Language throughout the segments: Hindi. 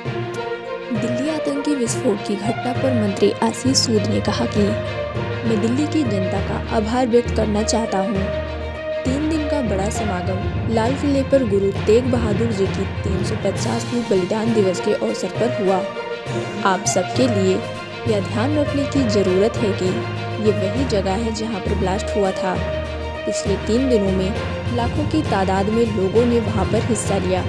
दिल्ली आतंकी विस्फोट की घटना पर मंत्री आशीष सूद ने कहा कि मैं दिल्ली की जनता का आभार व्यक्त करना चाहता हूं। 3 दिन का बड़ा समागम लाल किले पर गुरु तेग बहादुर जी की 350वीं बलिदान दिवस के अवसर पर हुआ। आप सबके लिए यह ध्यान रखने की ज़रूरत है कि ये वही जगह है जहां पर ब्लास्ट हुआ था। पिछले 3 दिनों में लाखों की तादाद में लोगों ने वहां पर हिस्सा लिया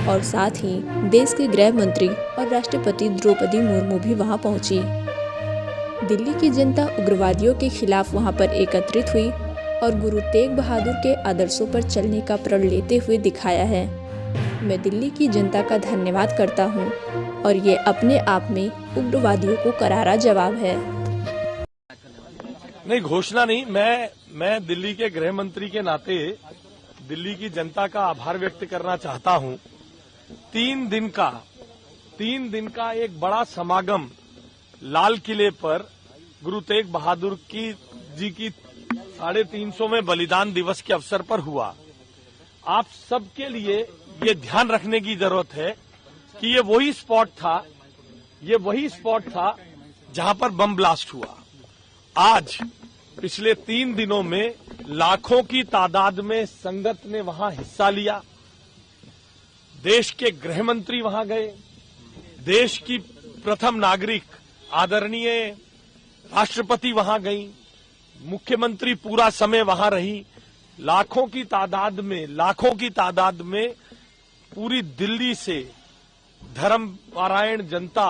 और साथ ही देश के गृह मंत्री और राष्ट्रपति द्रौपदी मुर्मू भी वहां पहुंची। दिल्ली की जनता उग्रवादियों के खिलाफ वहां पर एकत्रित हुई और गुरु तेग बहादुर के आदर्शों पर चलने का प्रण लेते हुए दिखाया है। मैं दिल्ली की जनता का धन्यवाद करता हूं और ये अपने आप में उग्रवादियों को करारा जवाब है। नहीं, घोषणा नहीं। मैं दिल्ली के गृह मंत्री के नाते दिल्ली की जनता का आभार व्यक्त करना चाहता हूं। 3 दिन का एक बड़ा समागम लाल किले पर गुरु तेग बहादुर जी की 350वें बलिदान दिवस के अवसर पर हुआ। आप सबके लिए ये ध्यान रखने की जरूरत है कि ये वही स्पॉट था जहां पर बम ब्लास्ट हुआ। आज पिछले 3 दिनों में लाखों की तादाद में संगत ने वहां हिस्सा लिया। देश के गृह मंत्री वहां गए, देश की प्रथम नागरिक आदरणीय राष्ट्रपति वहां गई, मुख्यमंत्री पूरा समय वहां रही। लाखों की तादाद में पूरी दिल्ली से धर्मपरायण जनता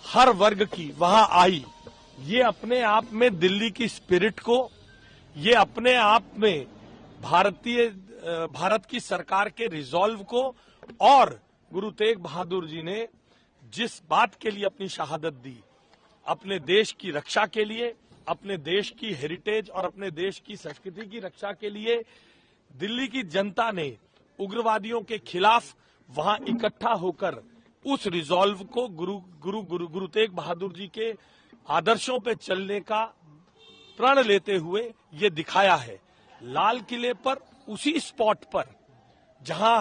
हर वर्ग की वहां आई। ये अपने आप में दिल्ली की स्पिरिट को, ये अपने आप में भारत की सरकार के रिजॉल्व को और गुरु तेग बहादुर जी ने जिस बात के लिए अपनी शहादत दी, अपने देश की रक्षा के लिए, अपने देश की हेरिटेज और अपने देश की संस्कृति की रक्षा के लिए दिल्ली की जनता ने उग्रवादियों के खिलाफ वहां इकट्ठा होकर उस रिजॉल्व को गुरु तेग बहादुर जी के आदर्शों पे चलने का प्रण लेते हुए ये दिखाया है। लाल किले पर उसी स्पॉट पर जहां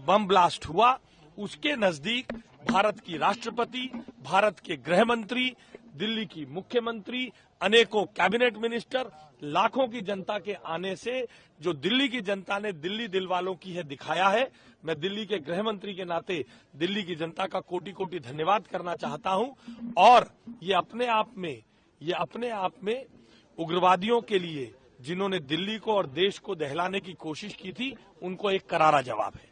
बम ब्लास्ट हुआ, उसके नजदीक भारत की राष्ट्रपति, भारत के गृह मंत्री, दिल्ली की मुख्यमंत्री, अनेकों कैबिनेट मिनिस्टर, लाखों की जनता के आने से जो दिल्ली की जनता ने दिल्ली दिलवालों की है दिखाया है। मैं दिल्ली के गृह मंत्री के नाते दिल्ली की जनता का कोटि कोटि धन्यवाद करना चाहता हूं और ये अपने आप में उग्रवादियों के लिए जिन्होंने दिल्ली को और देश को दहलाने की कोशिश की थी, उनको एक करारा जवाब है।